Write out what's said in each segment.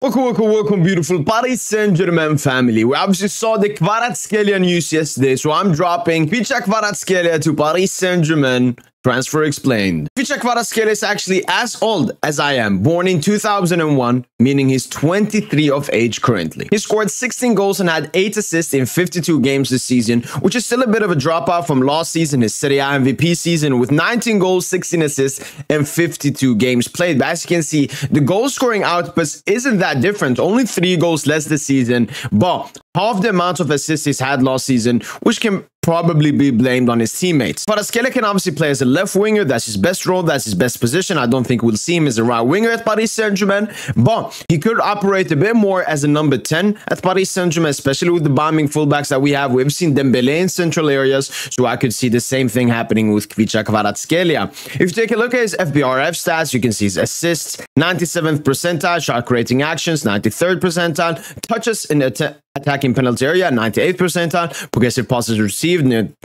Welcome, beautiful Paris Saint Germain family. We obviously saw the Kvaratskhelia news yesterday, so I'm dropping Khvicha Kvaratskhelia to Paris Saint Germain. Transfer explained. Khvicha Kvaratskhelia is actually as old as I am, born in 2001, meaning he's 23 of age currently. He scored 16 goals and had 8 assists in 52 games this season, which is still a bit of a dropout from last season, his Serie A MVP season, with 19 goals, 16 assists, and 52 games played. But as you can see, the goal scoring output isn't that different, only 3 goals less this season, but half the amount of assists he's had last season, which can probably be blamed on his teammates. Kvaratskhelia can obviously play as a left winger. That's his best role. That's his best position. I don't think we'll see him as a right winger at Paris Saint Germain, but he could operate a bit more as a number 10 at Paris Saint Germain, especially with the bombing fullbacks that we have. We've seen Dembele in central areas, so I could see the same thing happening with Khvicha Kvaratskhelia. If you take a look at his FBRF stats, you can see his assists, 97th percentile, shot creating actions, 93rd percentile, touches in attacking penalty area, 98th percentile, progressive passes received, 94%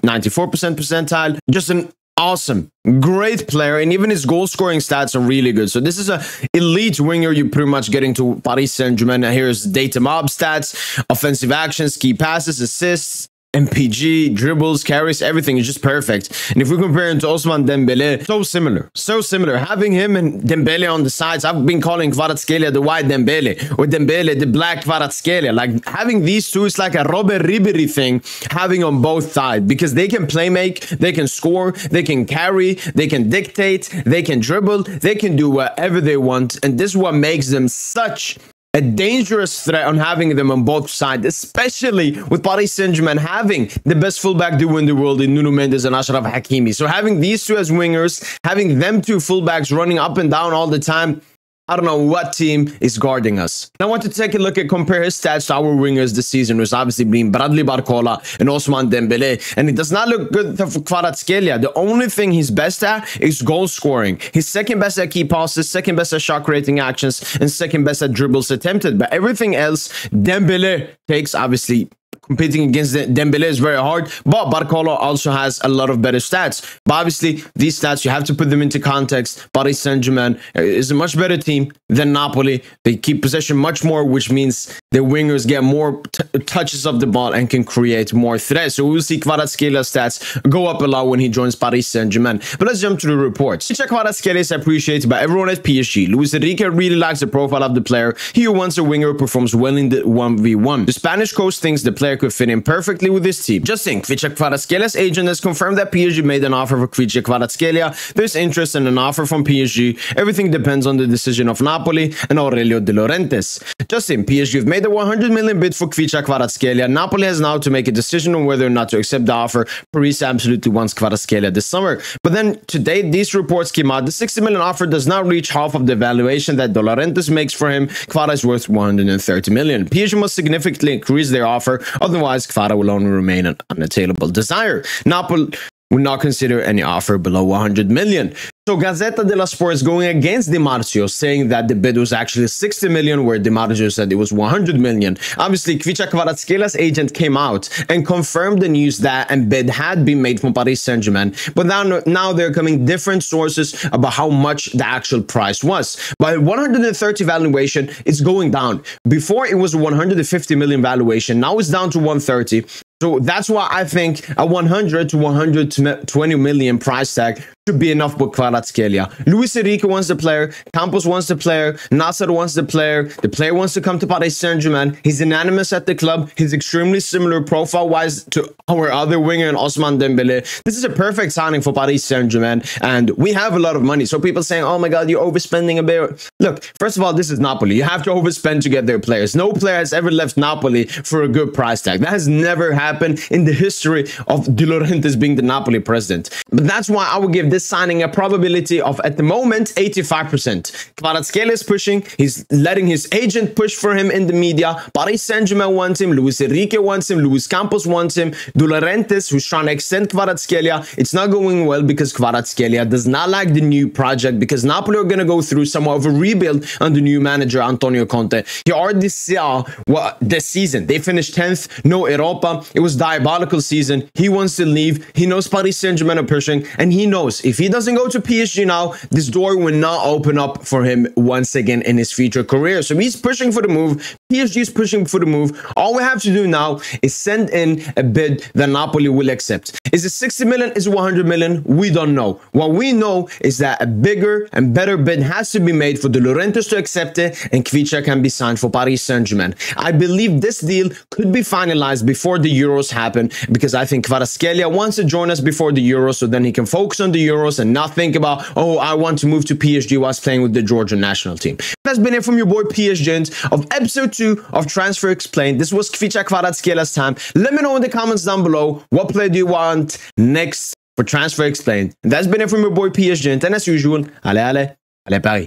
percentile. Just an awesome, great player, and even his goal scoring stats are really good. So this is an elite winger you pretty much get into Paris Saint Germain. Here's data mob stats, offensive actions, key passes, assists, MPG, dribbles, carries, everything is just perfect. And if we compare him to Ousmane Dembele, so similar. Having him and Dembele on the sides, I've been calling Kvaratskhelia the white Dembele, or Dembele the black Kvaratskhelia. Like, having these two is like a Robert Ribéry thing, having on both sides, because they can play make, they can score, they can carry, they can dictate, they can dribble, they can do whatever they want. And this is what makes them such a dangerous threat on having them on both sides, especially with Paris Saint-Germain having the best fullback duo in the world in Nuno Mendes and Achraf Hakimi. So having these two as wingers, having them two fullbacks running up and down all the time, I don't know what team is guarding us. Now I want to take a look at compare his stats to our wingers this season, which obviously being Bradley Barcola and Ousmane Dembele. And it does not look good for Kvaratskhelia. The only thing he's best at is goal scoring. He's second best at key passes, second best at shot creating actions, and second best at dribbles attempted. But everything else, Dembele takes, obviously competing against Dembele is very hard, but Barcola also has a lot of better stats. But obviously, these stats, you have to put them into context. Paris Saint-Germain is a much better team than Napoli. They keep possession much more, which means the wingers get more touches of the ball and can create more threats. So we'll see Kvaratskhelia stats go up a lot when he joins Paris Saint-Germain. But let's jump to the reports. Khvicha Kvaratskhelia is appreciated by everyone at PSG. Luis Enrique really likes the profile of the player. He who wants a winger performs well in the 1v1. The Spanish coach thinks the player could fit in perfectly with his team. Just think, Khvicha Kvaratskelia's agent has confirmed that PSG made an offer for Khvicha Kvaratskhelia. There's interest in an offer from PSG. Everything depends on the decision of Napoli and Aurelio De Laurentiis. Just think, PSG have made a 100 million bid for Khvicha Kvaratskhelia. Napoli has now to make a decision on whether or not to accept the offer. Paris absolutely wants Kvaratskhelia this summer. But then today, these reports came out. The 60 million offer does not reach half of the valuation that De Laurentiis makes for him. Kvara is worth 130 million. PSG must significantly increase their offer. Otherwise, Kvara will only remain an unattainable desire. Napoli will not consider any offer below 100 million. So Gazzetta dello Sport is going against Di Marzio, saying that the bid was actually 60 million, where Di Marzio said it was 100 million. Obviously, Khvicha Kvaratskelia's agent came out and confirmed the news that a bid had been made from Paris Saint-Germain. But now there are coming different sources about how much the actual price was. By 130 valuation, it's going down. Before, it was 150 million valuation. Now it's down to 130. So that's why I think a 100 to 120 million price tag should be enough with Kvaratskhelia. Luis Enrique wants the player, Campos wants the player, Nasser wants the player wants to come to Paris Saint-Germain. He's unanimous at the club. He's extremely similar profile-wise to our other winger in Ousmane Dembele. This is a perfect signing for Paris Saint-Germain, and we have a lot of money. So people saying, oh my God, you're overspending a bit. Look, first of all, this is Napoli. You have to overspend to get their players. No player has ever left Napoli for a good price tag. That has never happened in the history of De Laurentiis being the Napoli president. But that's why I would give this signing a probability of, at the moment, 85%. Kvaratskhelia is pushing. He's letting his agent push for him in the media. Paris Saint-Germain wants him. Luis Enrique wants him. Luis Campos wants him. De Laurentiis, who's trying to extend Kvaratskhelia, it's not going well because Kvaratskhelia does not like the new project, because Napoli are going to go through somewhat of a rebuild under new manager Antonio Conte. He already saw what this season. They finished 10th, no Europa. It was diabolical season. He wants to leave. He knows Paris Saint-Germain are pushing, and he knows If he doesn't go to PSG now, this door will not open up for him once again in his future career. So he's pushing for the move. PSG is pushing for the move. All we have to do now is send in a bid that Napoli will accept. Is it 60 million? Is it 100 million? We don't know. What we know is that a bigger and better bid has to be made for the Laurentis to accept it, and Khvicha can be signed for Paris Saint Germain. I believe this deal could be finalized before the Euros happen, because I think Kvaratskhelia wants to join us before the Euros, so then he can focus on the Euros and not think about, oh, I want to move to PSG whilst playing with the Georgian national team. That's been it from your boy PSGINT of episode 2 of Transfer Explained. This was Khvicha Kvaratskelia's time. Let me know in the comments down below, what play do you want next for Transfer Explained? And that's been it from your boy PSGINT, and as usual, allez Paris.